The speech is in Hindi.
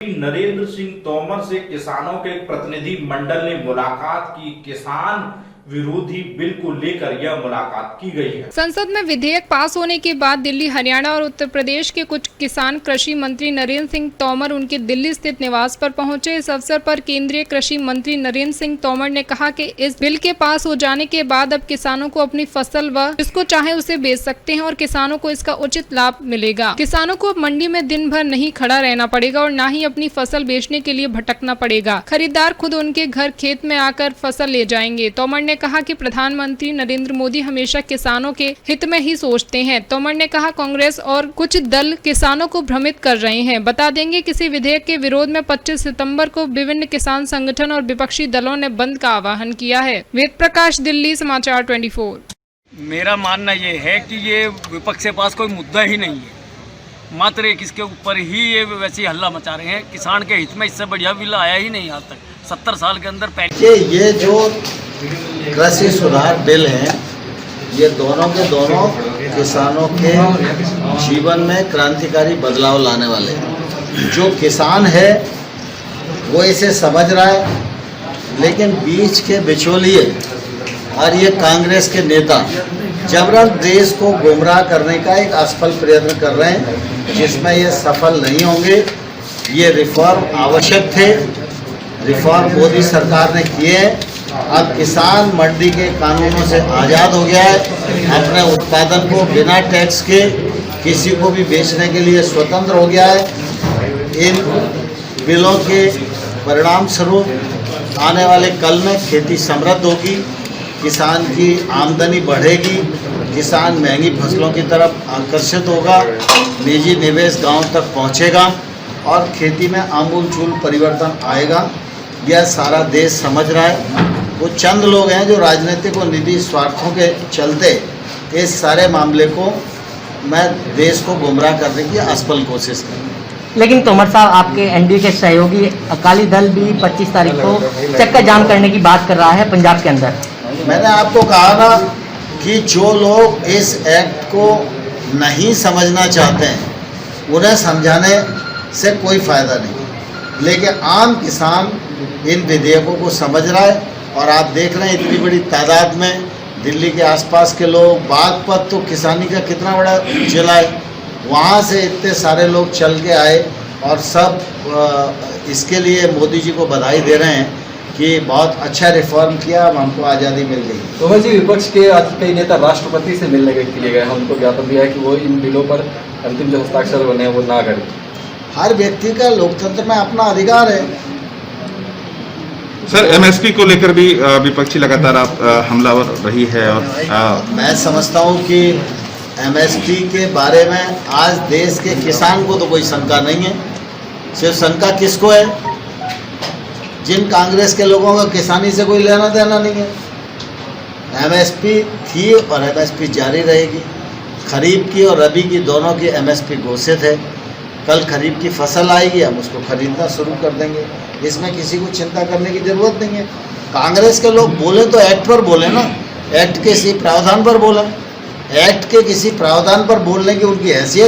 नरेंद्र सिंह तोमर से किसानों के एक प्रतिनिधि मंडल ने मुलाकात की। किसान विरोधी बिल को लेकर यह मुलाकात की गई है। संसद में विधेयक पास होने के बाद दिल्ली, हरियाणा और उत्तर प्रदेश के कुछ किसान कृषि मंत्री नरेंद्र सिंह तोमर उनके दिल्ली स्थित निवास पर पहुंचे। इस अवसर पर केंद्रीय कृषि मंत्री नरेंद्र सिंह तोमर ने कहा कि इस बिल के पास हो जाने के बाद अब किसानों को अपनी फसल व जिसको चाहे उसे बेच सकते हैं और किसानों को इसका उचित लाभ मिलेगा। किसानों को अब मंडी में दिन भर नहीं खड़ा रहना पड़ेगा और न ही अपनी फसल बेचने के लिए भटकना पड़ेगा। खरीदार खुद उनके घर खेत में आकर फसल ले जाएंगे। तोमर ने कहा कि प्रधानमंत्री नरेंद्र मोदी हमेशा किसानों के हित में ही सोचते हैं। तोमर ने कहा कांग्रेस और कुछ दल किसानों को भ्रमित कर रहे हैं। बता देंगे किसी विधेयक के विरोध में 25 सितंबर को विभिन्न किसान संगठन और विपक्षी दलों ने बंद का आह्वान किया है। वेद प्रकाश, दिल्ली समाचार 24। मेरा मानना ये है कि ये विपक्ष के पास कोई मुद्दा ही नहीं है, मात्र एक इसके ऊपर ही ये वैसे हल्ला मचा रहे हैं। किसान के हित में इससे बढ़िया बिल आया ही नहीं आज तक 70 साल के अंदर पहले। ये जो कृषि सुधार बिल हैं, ये दोनों के दोनों किसानों के जीवन में क्रांतिकारी बदलाव लाने वाले हैं। जो किसान है वो इसे समझ रहा है, लेकिन बीच के बिचौलिए और ये कांग्रेस के नेता जबरन देश को गुमराह करने का एक असफल प्रयत्न कर रहे हैं, जिसमें ये सफल नहीं होंगे। ये रिफॉर्म आवश्यक थे, रिफॉर्म मोदी सरकार ने किए हैं। अब किसान मंडी के कानूनों से आज़ाद हो गया है, अपने उत्पादन को बिना टैक्स के किसी को भी बेचने के लिए स्वतंत्र हो गया है। इन बिलों के परिणाम स्वरूप आने वाले कल में खेती समृद्ध होगी, किसान की आमदनी बढ़ेगी, किसान महंगी फसलों की तरफ आकर्षित होगा, निजी निवेश गांव तक पहुंचेगा और खेती में आमूलचूल परिवर्तन आएगा। यह सारा देश समझ रहा है। वो चंद लोग हैं जो राजनीतिक और निजी स्वार्थों के चलते इस सारे मामले को मैं देश को गुमराह करने की असफल कोशिश कर रहा हूँ। लेकिन तोमर साहब, आपके एनडीए के सहयोगी अकाली दल भी 25 तारीख को चक्का जाम करने की बात कर रहा है पंजाब के अंदर। मैंने आपको कहा ना कि जो लोग इस एक्ट को नहीं समझना चाहते हैं उन्हें समझाने से कोई फ़ायदा नहीं, लेकिन आम किसान इन विधेयकों को समझ रहा है। और आप देख रहे हैं इतनी बड़ी तादाद में दिल्ली के आसपास के लोग, बागपत तो किसानी का कितना बड़ा जिला है, वहाँ से इतने सारे लोग चल के आए और सब इसके लिए मोदी जी को बधाई दे रहे हैं कि बहुत अच्छा रिफॉर्म किया, अब हमको आज़ादी मिल गई। तोमर जी, विपक्ष के आज कई नेता राष्ट्रपति से मिलने के लिए गए हैं, उनको ज्ञापन दिया है कि वो इन बिलों पर अंतिम जो हस्ताक्षर बने हैं वो ना करें। हर व्यक्ति का लोकतंत्र में अपना अधिकार है। सर, एमएसपी को लेकर भी विपक्षी लगातार हमलावर रही है और मैं समझता हूँ कि एमएसपी के बारे में आज देश के किसान को तो कोई शंका नहीं है। सिर्फ शंका किसको है? जिन कांग्रेस के लोगों का किसानी से कोई लेना देना नहीं है। एमएसपी थी और एमएसपी जारी रहेगी। खरीफ की और रबी की दोनों की एमएसपी घोषित है। कल खरीफ की फसल आएगी, हम उसको खरीदना शुरू कर देंगे। इसमें किसी को चिंता करने की ज़रूरत नहीं है। कांग्रेस के लोग बोले तो एक्ट पर बोले ना, एक्ट के किसी प्रावधान पर बोले। एक्ट के किसी प्रावधान पर बोलने की उनकी हैसियत